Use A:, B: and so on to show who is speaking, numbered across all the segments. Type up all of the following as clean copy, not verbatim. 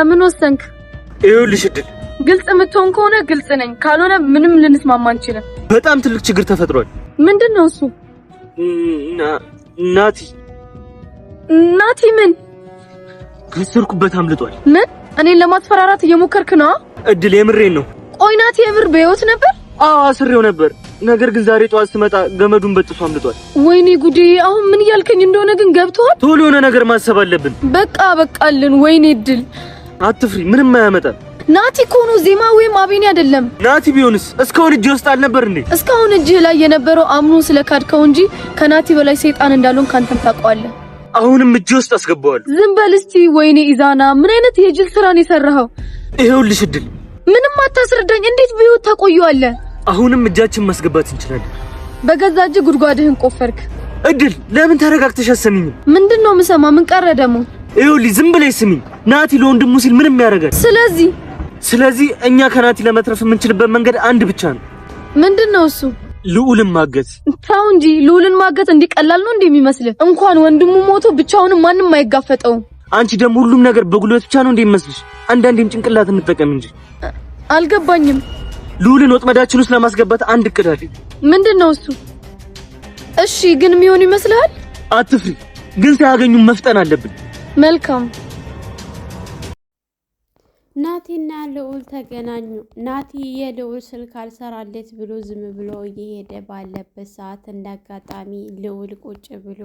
A: ምን ወሰንክ?
B: ይኸውልሽ እድል
A: ግልጽ የምትሆን ከሆነ ግልጽ ነኝ፣ ካልሆነ ምንም ልንስማማ አንችልም።
B: በጣም ትልቅ ችግር ተፈጥሯል።
A: ምንድነው እሱ? ናቲ ምን
B: ከሰርኩበት አምልጧል።
A: ምን? እኔን ለማስፈራራት እየሞከርክ ነው?
B: እድል የምሬን ነው።
A: ቆይ ናቲ የምር በህይወት ነበር?
B: አዎ አስሬው ነበር። ነገር ግን ዛሬ ጠዋት ስመጣ ገመዱን በጥሶ አምልጧል።
A: ወይኔ ጉዴ! አሁን ምን እያልከኝ እንደሆነ ግን ገብቷል።
B: ቶሎ የሆነ ነገር ማሰብ አለብን።
A: በቃልን። ወይኔ እድል
B: አትፍሪ፣ ምንም አያመጣም።
A: ናቲ እኮ ነው፣ ዜማ ወይም አቤኔ አይደለም።
B: ናቲ ቢሆንስ እስካሁን እጅ ውስጥ አልነበር እንዴ?
A: እስካሁን እጅህ ላይ የነበረው አምኖ ስለካድከው እንጂ ከናቲ በላይ ሰይጣን እንዳልሆን ካንተም ታውቀዋለህ።
B: አሁንም እጅ ውስጥ አስገባዋለሁ።
A: ዝም በል እስቲ። ወይኔ ኢዛና፣ ምን አይነት የጅል ስራ ነው የሰራኸው?
B: ይኸውልሽ እድል፣
A: ምንም አታስረዳኝ። እንዴት በህይወት ታቆየዋለህ?
B: አሁንም እጃችን ማስገባት እንችላለን።
A: በገዛ እጅ ጉድጓድህን ቆፈርክ።
B: እድል፣ ለምን ተረጋግተሽ አሰሚኝም?
A: ምንድነው የምሰማ? ምን ቀረ ደግሞ?
B: ይኸውልሽ ዝም ብለሽ ስሚኝ። ናቲ ለወንድሙ ሲል ምንም ያደርጋል። ስለዚህ እኛ ከናቲ ለመትረፍ የምንችልበት መንገድ አንድ ብቻ ነው።
A: ምንድነው እሱ?
B: ልዑልን ማገት።
A: ታው እንጂ ልዑልን ማገት እንዲቀላል ነው እንደሚመስልህ? እንኳን ወንድሙ ሞቶ ብቻውን ማንም አይጋፈጠውም።
B: አንቺ ደግሞ ሁሉም ነገር በጉልበት ብቻ ነው እንደሚመስልሽ? አንዳንዴም ጭንቅላት እንጠቀም እንጂ።
A: አልገባኝም።
B: ልዑልን ወጥመዳችን ውስጥ ለማስገባት አንድ እቅድ አለ።
A: ምንድነው እሱ? እሺ ግን የሚሆን ይመስልሃል?
B: አትፍሪ፣ ግን ሳያገኙ መፍጠን አለብን።
A: መልካም።
C: ናቲና ልዑል ተገናኙ። ናቲ የልዑል ስልክ አልሰራለት ብሎ ዝም ብሎ እየሄደ ባለበት ሰዓት እንዳጋጣሚ ልዑል ቁጭ ብሎ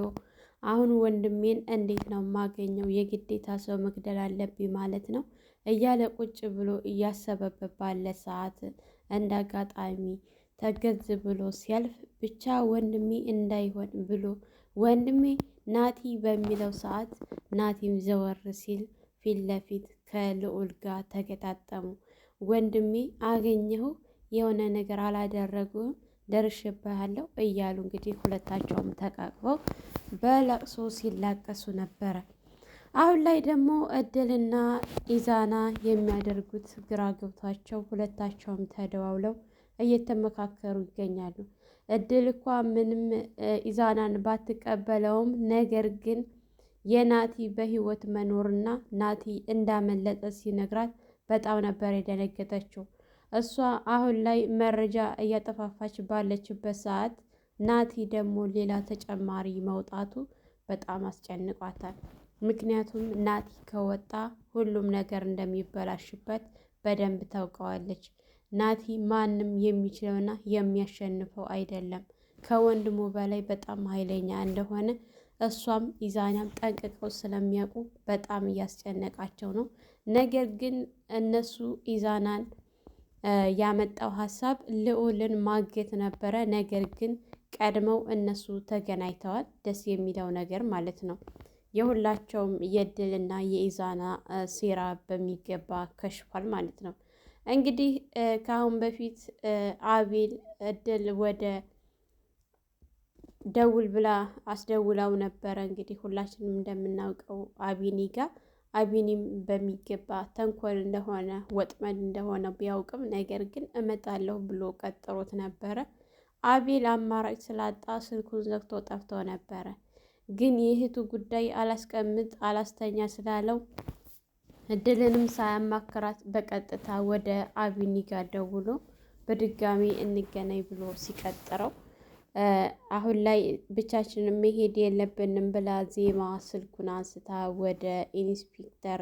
C: አሁን ወንድሜን እንዴት ነው የማገኘው? የግዴታ ሰው መግደል አለብኝ ማለት ነው እያለ ቁጭ ብሎ እያሰበበት ባለ ሰዓት እንዳጋጣሚ ተገዝ ብሎ ሲያልፍ ብቻ ወንድሜ እንዳይሆን ብሎ ወንድሜ ናቲ በሚለው ሰዓት ናቲም ዘወር ሲል ፊት ለፊት ከልዑል ጋር ተገጣጠሙ። ወንድሜ አገኘሁ፣ የሆነ ነገር አላደረጉም፣ ደርሼብሃለሁ እያሉ እንግዲህ ሁለታቸውም ተቃቅፈው በለቅሶ ሲላቀሱ ነበረ። አሁን ላይ ደግሞ እድልና ኢዛና የሚያደርጉት ግራ ገብቷቸው ሁለታቸውም ተደዋውለው እየተመካከሩ ይገኛሉ። እድል እንኳ ምንም ኢዛናን ባትቀበለውም ነገር ግን የናቲ በህይወት መኖርና ናቲ እንዳመለጠ ሲነግራት በጣም ነበር የደነገጠችው። እሷ አሁን ላይ መረጃ እያጠፋፋች ባለችበት ሰዓት ናቲ ደግሞ ሌላ ተጨማሪ መውጣቱ በጣም አስጨንቋታል። ምክንያቱም ናቲ ከወጣ ሁሉም ነገር እንደሚበላሽበት በደንብ ታውቀዋለች። ናቲ ማንም የሚችለውና የሚያሸንፈው አይደለም። ከወንድሙ በላይ በጣም ኃይለኛ እንደሆነ እሷም ኢዛናም ጠንቅቀው ስለሚያውቁ በጣም እያስጨነቃቸው ነው። ነገር ግን እነሱ ኢዛናን ያመጣው ሀሳብ ልዑልን ማገት ነበረ። ነገር ግን ቀድመው እነሱ ተገናኝተዋል። ደስ የሚለው ነገር ማለት ነው የሁላቸውም የእድልና የኢዛና ሴራ በሚገባ ከሽፏል ማለት ነው። እንግዲህ ከአሁን በፊት አቤል እድል ወደ ደውል ብላ አስደውላው ነበረ። እንግዲህ ሁላችንም እንደምናውቀው አቢኒ ጋር አቢኒም በሚገባ ተንኮል እንደሆነ ወጥመድ እንደሆነ ቢያውቅም ነገር ግን እመጣለሁ ብሎ ቀጥሮት ነበረ። አቤል አማራጭ ስላጣ ስልኩን ዘግቶ ጠፍቶ ነበረ። ግን የእህቱ ጉዳይ አላስቀምጥ አላስተኛ ስላለው እድልንም ሳያማክራት በቀጥታ ወደ አቢኒ ጋር ደውሎ በድጋሚ እንገናኝ ብሎ ሲቀጥረው አሁን ላይ ብቻችንን መሄድ የለብንም ብላ ዜማ ስልኩን አንስታ ወደ ኢንስፔክተር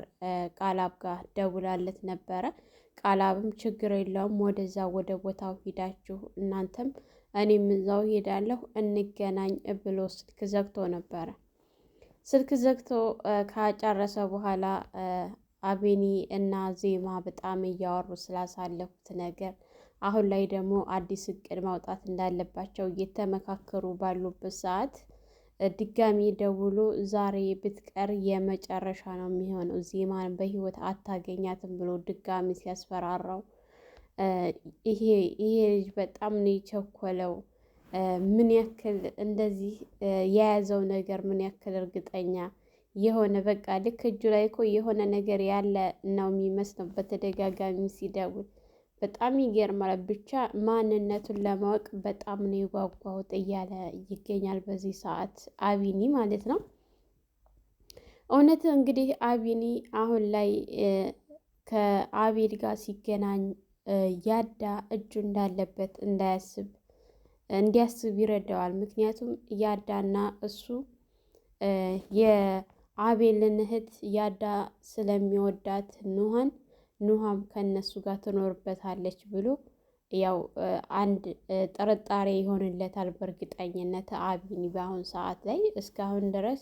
C: ቃላብ ጋር ደውላለት ነበረ። ቃላብም ችግር የለውም ወደዛ ወደ ቦታው ሂዳችሁ እናንተም እኔም እዛው ሄዳለሁ እንገናኝ ብሎ ስልክ ዘግቶ ነበረ። ስልክ ዘግቶ ካጨረሰ በኋላ አቤኒ እና ዜማ በጣም እያወሩ ስላሳለፉት ነገር አሁን ላይ ደግሞ አዲስ እቅድ ማውጣት እንዳለባቸው እየተመካከሩ ባሉበት ሰዓት ድጋሚ ደውሎ ዛሬ ብትቀር የመጨረሻ ነው የሚሆነው፣ ዜማን በህይወት አታገኛትም ብሎ ድጋሚ ሲያስፈራራው ይሄ ልጅ በጣም ነው የቸኮለው። ምን ያክል እንደዚህ የያዘው ነገር ምን ያክል እርግጠኛ የሆነ በቃ ልክ እጁ ላይ እኮ የሆነ ነገር ያለ ነው የሚመስለው። በተደጋጋሚ ሲደውል በጣም ይገርማል። ብቻ ማንነቱን ለማወቅ በጣም ነው የጓጓሁት እያለ ይገኛል በዚህ ሰዓት አቢኒ ማለት ነው። እውነት እንግዲህ አቢኒ አሁን ላይ ከአቤል ጋር ሲገናኝ ያዳ እጁ እንዳለበት እንዲያስብ ይረዳዋል። ምክንያቱም ያዳና እሱ የአቤልን እህት ያዳ ስለሚወዳት ኑሃም ከነሱ ጋር ትኖርበታለች ብሎ ያው አንድ ጥርጣሬ ይሆንለታል። በእርግጠኝነት አቢኒ በአሁን ሰዓት ላይ እስካሁን ድረስ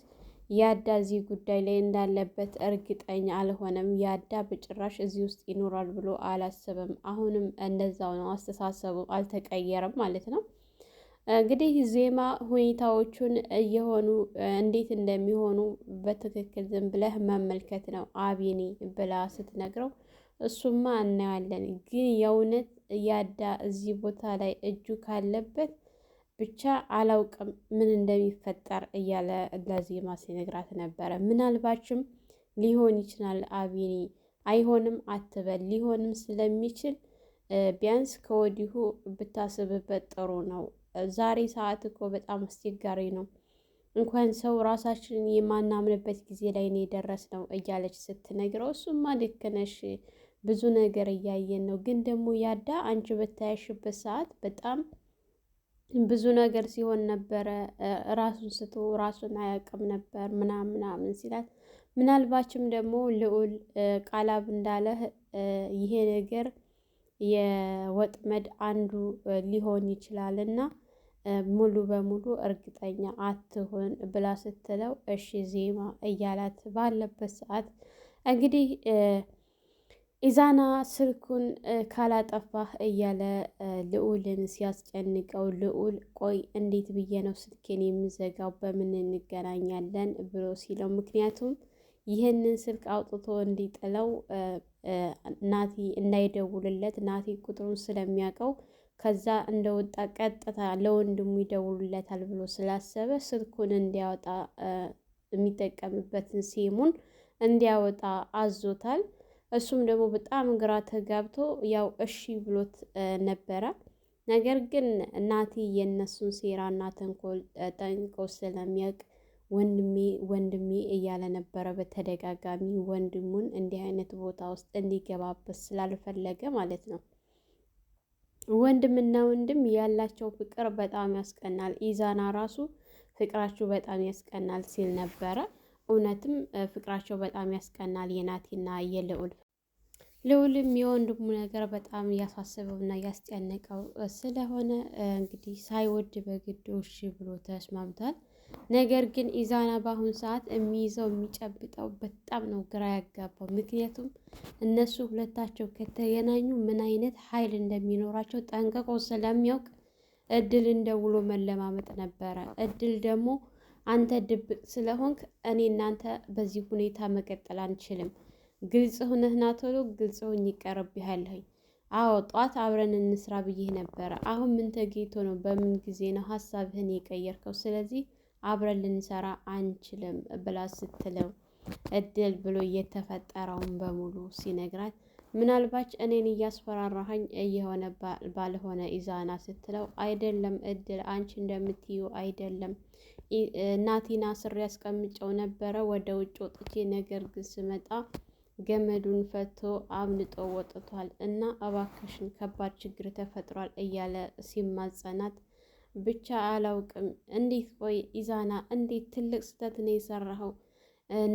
C: ያዳ እዚህ ጉዳይ ላይ እንዳለበት እርግጠኛ አልሆነም። ያዳ በጭራሽ እዚህ ውስጥ ይኖራል ብሎ አላሰበም። አሁንም እንደዛው ነው፣ አስተሳሰቡ አልተቀየረም ማለት ነው። እንግዲህ ዜማ ሁኔታዎቹን እየሆኑ እንዴት እንደሚሆኑ በትክክል ዝም ብለህ መመልከት ነው አቢኒ ብላ ስትነግረው እሱማ እናያለን፣ ግን የእውነት ያዳ እዚህ ቦታ ላይ እጁ ካለበት ብቻ አላውቅም ምን እንደሚፈጠር እያለ ለዜማ ሲነግራት ነበረ። ምናልባችም ሊሆን ይችላል አቢኒ፣ አይሆንም አትበል፣ ሊሆንም ስለሚችል ቢያንስ ከወዲሁ ብታስብበት ጥሩ ነው። ዛሬ ሰዓት እኮ በጣም አስቸጋሪ ነው። እንኳን ሰው ራሳችንን የማናምንበት ጊዜ ላይ ነው የደረስነው እያለች ስትነግረው እሱማ ልክ ነሽ፣ ብዙ ነገር እያየን ነው። ግን ደግሞ ያዳ አንቺ በታያሽበት ሰዓት በጣም ብዙ ነገር ሲሆን ነበረ። ራሱን ስቶ ራሱን አያውቅም ነበር ምናምን ሲላት፣ ምናልባችም ደግሞ ልዑል ቃላብ እንዳለህ ይሄ ነገር የወጥመድ አንዱ ሊሆን ይችላል እና ሙሉ በሙሉ እርግጠኛ አትሆን ብላ ስትለው እሺ ዜማ እያላት ባለበት ሰዓት እንግዲህ ኢዛና ስልኩን ካላጠፋህ እያለ ልዑልን ሲያስጨንቀው፣ ልዑል ቆይ እንዴት ብዬ ነው ስልኬን የምዘጋው በምን እንገናኛለን ብሎ ሲለው፣ ምክንያቱም ይህንን ስልክ አውጥቶ እንዲጥለው ናቲ እንዳይደውልለት ናቲ ቁጥሩን ስለሚያውቀው ከዛ እንደወጣ ቀጥታ ለወንድሙ ይደውሉለታል ብሎ ስላሰበ ስልኩን እንዲያወጣ የሚጠቀምበትን ሲሙን እንዲያወጣ አዞታል። እሱም ደግሞ በጣም ግራ ተጋብቶ ያው እሺ ብሎት ነበረ። ነገር ግን ናቲ የእነሱን ሴራና ተንኮል ጠንቅቆ ስለሚያውቅ ወንድሜ እያለ ነበረ በተደጋጋሚ ወንድሙን እንዲህ አይነት ቦታ ውስጥ እንዲገባበት ስላልፈለገ ማለት ነው። ወንድምና ወንድም ያላቸው ፍቅር በጣም ያስቀናል። ኢዛና ራሱ ፍቅራችሁ በጣም ያስቀናል ሲል ነበረ። እውነትም ፍቅራቸው በጣም ያስቀናል የናቲና ልዑልም የወንድሙ ነገር በጣም እያሳሰበውና እያስጨነቀው ስለሆነ እንግዲህ ሳይወድ በግድ እሺ ብሎ ተስማምቷል። ነገር ግን ኢዛና በአሁኑ ሰዓት የሚይዘው የሚጨብጠው በጣም ነው ግራ ያጋባው። ምክንያቱም እነሱ ሁለታቸው ከተገናኙ ምን አይነት ኃይል እንደሚኖራቸው ጠንቅቆ ስለሚያውቅ እድል እንደውሎ መለማመጥ ነበረ። እድል ደግሞ አንተ ድብቅ ስለሆንክ እኔ እናንተ በዚህ ሁኔታ መቀጠል አንችልም፣ ግልጽ ሁነህ ና ቶሎ ግልጽ ሁኝ ይቀርብሃለሁኝ። አዎ ጧት አብረን እንስራ ብዬህ ነበረ። አሁን ምን ተገኝቶ ነው? በምን ጊዜ ነው ሀሳብህን የቀየርከው? ስለዚህ አብረን ልንሰራ አንችልም ብላ ስትለው እድል ብሎ እየተፈጠረውን በሙሉ ሲነግራት ምናልባች እኔን እያስፈራራኸኝ እየሆነ ባልሆነ ኢዛና ስትለው አይደለም እድል፣ አንቺ እንደምትዩ አይደለም። ናቲና ስር ያስቀምጨው ነበረ ወደ ውጭ ወጥቼ፣ ነገር ግን ስመጣ ገመዱን ፈቶ አምልጦ ወጥቷል እና እባክሽን ከባድ ችግር ተፈጥሯል እያለ ሲማጸናት ብቻ አላውቅም። እንዴት ቆይ ኢዛና፣ እንዴት ትልቅ ስህተት ነው የሰራኸው?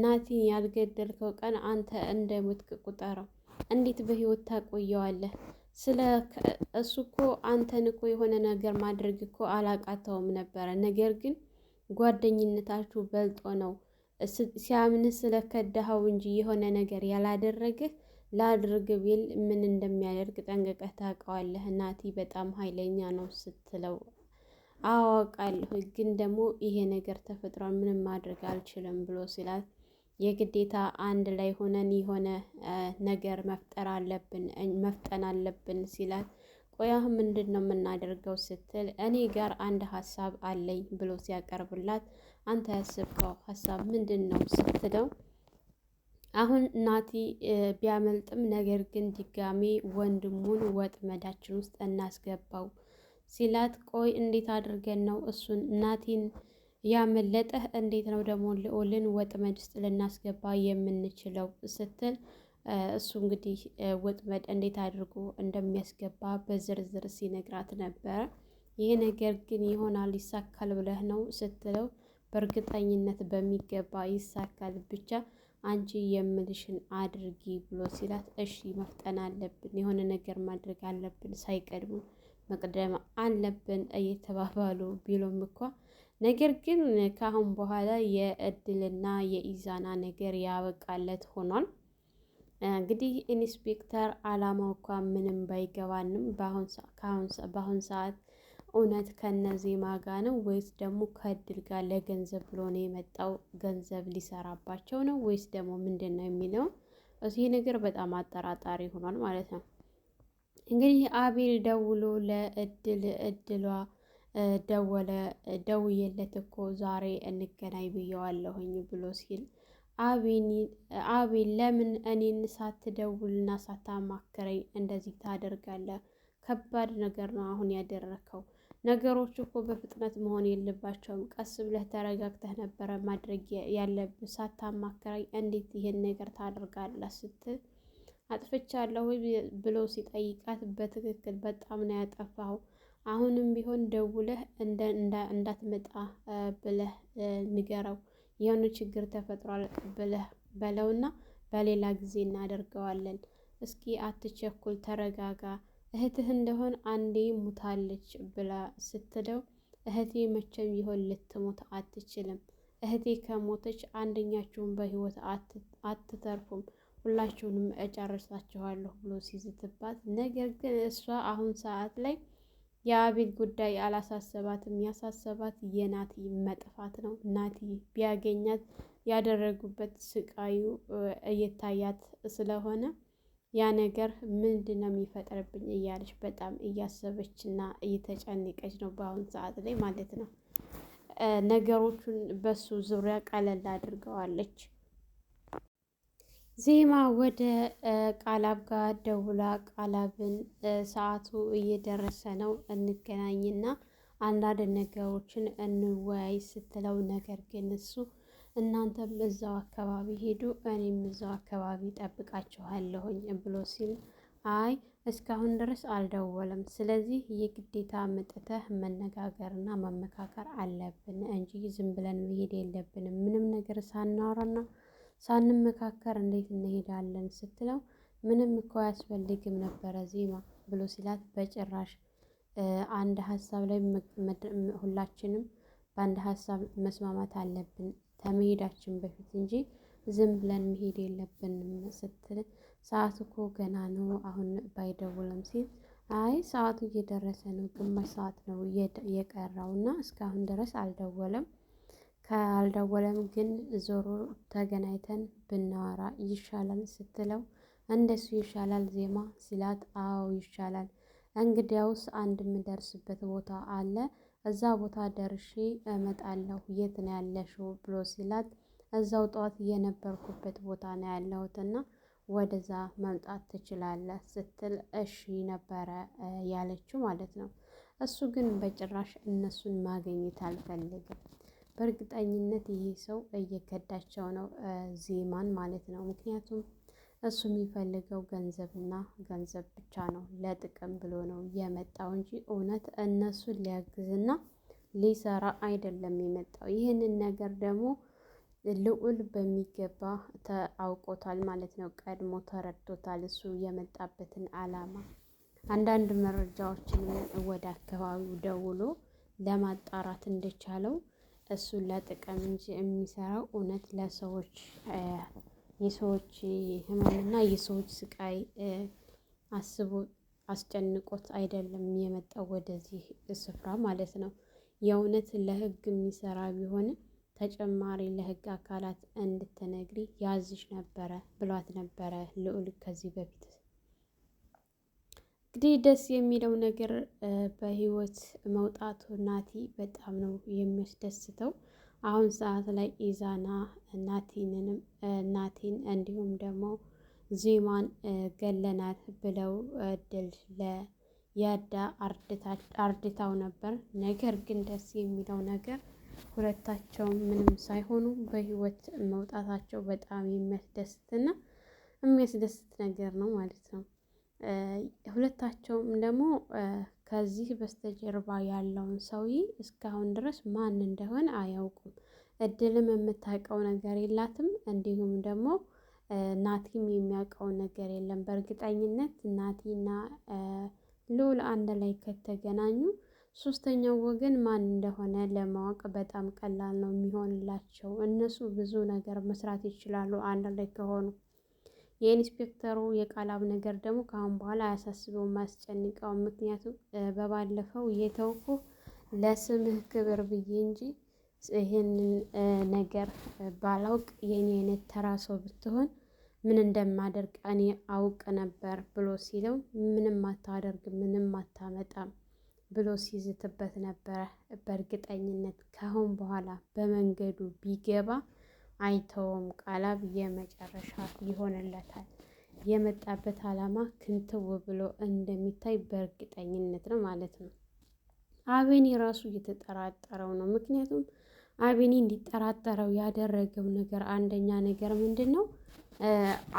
C: ናቲን ያልገደልከው ቀን አንተ እንደሞትክ ቁጠረው። እንዴት በህይወት ታቆየዋለህ? ስለ እሱ እኮ አንተን እኮ የሆነ ነገር ማድረግ እኮ አላቃተውም ነበረ። ነገር ግን ጓደኝነታችሁ በልጦ ነው ሲያምንህ ስለከዳኸው እንጂ የሆነ ነገር ያላደረግህ ላድርግ ቢል ምን እንደሚያደርግ ጠንቅቀህ ታውቀዋለህ። ናቲ በጣም ኃይለኛ ነው ስትለው አዋቃለሁ፣ ግን ደግሞ ይሄ ነገር ተፈጥሯል፣ ምንም ማድረግ አልችልም ብሎ ሲላት የግዴታ አንድ ላይ ሆነን የሆነ ነገር መፍጠን አለብን ሲላት ቆያ ምንድን ነው የምናደርገው ስትል እኔ ጋር አንድ ሀሳብ አለኝ ብሎ ሲያቀርብላት አንተ ያስብከው ሀሳብ ምንድን ነው ስትለው አሁን ናቲ ቢያመልጥም ነገር ግን ድጋሜ ወንድሙን ወጥመዳችን ውስጥ እናስገባው ሲላት ቆይ እንዴት አድርገን ነው እሱን ናቲን ያመለጠህ እንዴት ነው ደግሞ ልዑልን ወጥመድ ውስጥ ልናስገባ የምንችለው ስትል እሱ እንግዲህ ወጥመድ እንዴት አድርጎ እንደሚያስገባ በዝርዝር ሲነግራት ነበረ። ይሄ ነገር ግን ይሆናል ይሳካል ብለህ ነው ስትለው በእርግጠኝነት በሚገባ ይሳካል፣ ብቻ አንቺ የምልሽን አድርጊ ብሎ ሲላት እሺ መፍጠን አለብን፣ የሆነ ነገር ማድረግ አለብን፣ ሳይቀድሙ መቅደም አለብን እየተባባሉ ቢሎም እንኳ ነገር ግን ከአሁን በኋላ የእድልና የኢዛና ነገር ያበቃለት ሆኗል። እንግዲህ ኢንስፔክተር አላማው እንኳ ምንም ባይገባንም በአሁን ሰዓት እውነት ከነዜማ ጋር ነው ወይስ ደግሞ ከእድል ጋር ለገንዘብ ብሎ ነው የመጣው? ገንዘብ ሊሰራባቸው ነው ወይስ ደግሞ ምንድን ነው የሚለው ይህ ነገር በጣም አጠራጣሪ ሆኗል ማለት ነው። እንግዲህ አቤል ደውሎ እድሏ ደውዬለት እኮ ዛሬ እንገናኝ ብየዋለሁኝ ብሎ ሲል አቤል ለምን እኔን ሳትደውልና ሳታማክረኝ እንደዚህ ታደርጋለህ? ከባድ ነገር ነው አሁን ያደረከው። ነገሮች እኮ በፍጥነት መሆን የለባቸውም። ቀስ ብለህ ተረጋግተህ ነበረ ማድረግ ያለብህ። ሳታማክረኝ እንዴት ይሄን ነገር ታደርጋለህ? ስትል አጥፍቻለሁ ብሎ ሲጠይቃት በትክክል በጣም ነው ያጠፋኸው። አሁንም ቢሆን ደውለህ እንዳትመጣ ብለህ ንገረው። የሆነ ችግር ተፈጥሯል ብለህ በለውና በሌላ ጊዜ እናደርገዋለን። እስኪ አትቸኩል፣ ተረጋጋ። እህትህ እንደሆን አንዴ ሙታለች ብላ ስትለው እህቴ መቼም ቢሆን ልትሞት አትችልም። እህቴ ከሞተች አንደኛችሁን በህይወት አትተርፉም፣ ሁላችሁንም እጨርሳችኋለሁ ብሎ ሲዝትባት፣ ነገር ግን እሷ አሁን ሰዓት ላይ የአቤል ጉዳይ አላሳሰባትም። ያሳሰባት የናቲ መጥፋት ነው። ናቲ ቢያገኛት ያደረጉበት ስቃዩ እየታያት ስለሆነ ያ ነገር ምንድን ነው የሚፈጠርብኝ እያለች በጣም እያሰበች እና እየተጨነቀች ነው በአሁን ሰዓት ላይ ማለት ነው። ነገሮቹን በሱ ዙሪያ ቀለል አድርገዋለች። ዜማ ወደ ቃላብ ጋር ደውላ ቃላብን ሰዓቱ እየደረሰ ነው እንገናኝና አንዳንድ ነገሮችን እንወያይ ስትለው፣ ነገር ግን እሱ እናንተም እዛው አካባቢ ሄዱ፣ እኔም እዛው አካባቢ ጠብቃችኋለሁኝ ብሎ ሲል፣ አይ እስካሁን ድረስ አልደወለም፣ ስለዚህ የግዴታ መጥተህ መነጋገርና መመካከር አለብን እንጂ ዝም ብለን መሄድ የለብንም። ምንም ነገር ሳናወራና ሳንመካከር እንዴት እንሄዳለን? ስትለው ምንም እኮ አያስፈልግም ነበረ ዜማ ብሎ ሲላት፣ በጭራሽ አንድ ሀሳብ ላይ ሁላችንም በአንድ ሀሳብ መስማማት አለብን ከመሄዳችን በፊት እንጂ ዝም ብለን መሄድ የለብንም ስትል፣ ሰዓት እኮ ገና ነው አሁን ባይደውልም ሲል፣ አይ ሰዓቱ እየደረሰ ነው፣ ግማሽ ሰዓት ነው የቀረውና እስካሁን ድረስ አልደወለም። ካልደወለም ግን ዞሮ ተገናኝተን ብናወራ ይሻላል ስትለው፣ እንደሱ ይሻላል ዜማ ሲላት፣ አዎ ይሻላል። እንግዲያውስ አንድ የምደርስበት ቦታ አለ፣ እዛ ቦታ ደርሼ እመጣለሁ። የት ነው ያለሽው ብሎ ሲላት፣ እዛው ጠዋት የነበርኩበት ቦታ ነው ያለሁትና ወደዛ መምጣት ትችላለህ ስትል፣ እሺ ነበረ ያለችው ማለት ነው። እሱ ግን በጭራሽ እነሱን ማግኘት አልፈልግም። በእርግጠኝነት ይሄ ሰው እየከዳቸው ነው ዜማን ማለት ነው። ምክንያቱም እሱ የሚፈልገው ገንዘብና ገንዘብ ብቻ ነው። ለጥቅም ብሎ ነው የመጣው እንጂ እውነት እነሱን ሊያግዝና ሊሰራ አይደለም የመጣው። ይህንን ነገር ደግሞ ልዑል በሚገባ አውቆታል ማለት ነው። ቀድሞ ተረድቶታል እሱ የመጣበትን ዓላማ። አንዳንድ መረጃዎችን ወደ አካባቢው ደውሎ ለማጣራት እንደቻለው እሱ ለጥቅም እንጂ የሚሰራው እውነት ለሰዎች የሰዎች ህመምና የሰዎች ስቃይ አስቦ አስጨንቆት አይደለም የመጣው ወደዚህ ስፍራ ማለት ነው። የእውነት ለህግ የሚሰራ ቢሆንም ተጨማሪ ለህግ አካላት እንድትነግሪ ያዝሽ ነበረ ብሏት ነበረ ልዑል ከዚህ በፊት። እንግዲህ ደስ የሚለው ነገር በህይወት መውጣቱ ናቲ በጣም ነው የሚያስደስተው። አሁን ሰዓት ላይ ኢዛና ናቲን እንዲሁም ደግሞ ዜማን ገለናት ብለው ድል ለያዳ አርድታው ነበር። ነገር ግን ደስ የሚለው ነገር ሁለታቸውም ምንም ሳይሆኑ በህይወት መውጣታቸው በጣም የሚያስደስትና የሚያስደስት ነገር ነው ማለት ነው። ሁለታቸውም ደግሞ ከዚህ በስተጀርባ ያለውን ሰውዬ እስካሁን ድረስ ማን እንደሆነ አያውቁም። እድልም የምታውቀው ነገር የላትም። እንዲሁም ደግሞ ናቲም የሚያውቀው ነገር የለም። በእርግጠኝነት ናቲና ልዑል አንድ ላይ ከተገናኙ ሶስተኛው ወገን ማን እንደሆነ ለማወቅ በጣም ቀላል ነው የሚሆንላቸው። እነሱ ብዙ ነገር መስራት ይችላሉ አንድ ላይ ከሆኑ። የኢንስፔክተሩ የቃላብ ነገር ደግሞ ከአሁን በኋላ አያሳስበውም፣ አያስጨንቀውም። ምክንያቱም በባለፈው የተውኩ ለስምህ ክብር ብዬ እንጂ ይህንን ነገር ባላውቅ የኔ አይነት ተራ ሰው ብትሆን ምን እንደማደርግ እኔ አውቅ ነበር ብሎ ሲለው ምንም አታደርግ ምንም አታመጣም ብሎ ሲዝትበት ነበረ። በእርግጠኝነት ካሁን በኋላ በመንገዱ ቢገባ አይተውም። ቃላብ የመጨረሻ ይሆንለታል። የመጣበት ዓላማ ክንትው ብሎ እንደሚታይ በእርግጠኝነት ነው ማለት ነው። አቤኒ ራሱ እየተጠራጠረው ነው። ምክንያቱም አቤኒ እንዲጠራጠረው ያደረገው ነገር አንደኛ ነገር ምንድን ነው?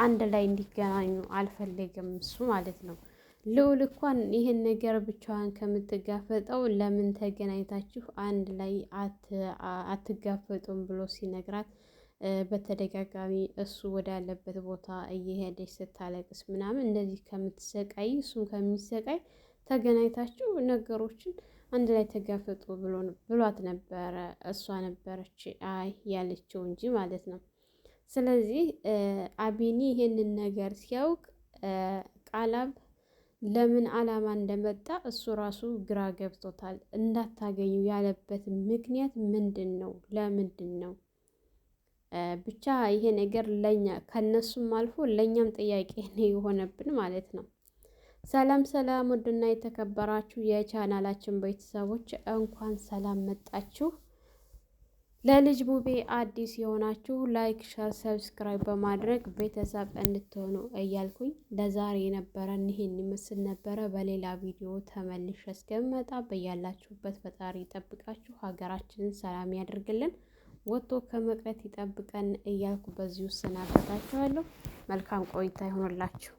C: አንድ ላይ እንዲገናኙ አልፈለግም እሱ ማለት ነው። ልዑል እንኳን ይህን ነገር ብቻዋን ከምትጋፈጠው ለምን ተገናኝታችሁ አንድ ላይ አትጋፈጡም ብሎ ሲነግራት በተደጋጋሚ እሱ ወዳለበት ቦታ እየሄደች ስታለቅስ ምናምን እንደዚህ ከምትሰቃይ እሱም ከሚሰቃይ ተገናኝታችሁ ነገሮችን አንድ ላይ ተጋፈጡ ብሏት ነበረ። እሷ ነበረች አይ ያለችው እንጂ ማለት ነው። ስለዚህ አቤኒ ይሄንን ነገር ሲያውቅ ቃላብ ለምን ዓላማ እንደመጣ እሱ ራሱ ግራ ገብቶታል። እንዳታገኙ ያለበት ምክንያት ምንድን ነው? ለምንድን ነው? ብቻ ይሄ ነገር ለኛ ከነሱም አልፎ ለኛም ጥያቄ ነው የሆነብን ማለት ነው። ሰላም ሰላም፣ ውድና የተከበራችሁ የቻናላችን ቤተሰቦች እንኳን ሰላም መጣችሁ። ለልጅ ሙቤ አዲስ የሆናችሁ ላይክ፣ ሸር፣ ሰብስክራይብ በማድረግ ቤተሰብ እንድትሆኑ እያልኩኝ ለዛሬ የነበረን ይሄን ይመስል ነበረ። በሌላ ቪዲዮ ተመልሼ እስከምመጣ በያላችሁበት ፈጣሪ ይጠብቃችሁ፣ ሀገራችንን ሰላም ያደርግልን፣ ወጥቶ ከመቅረት ይጠብቀን እያልኩ በዚሁ እሰናበታችኋለሁ። መልካም ቆይታ ይሆንላችሁ።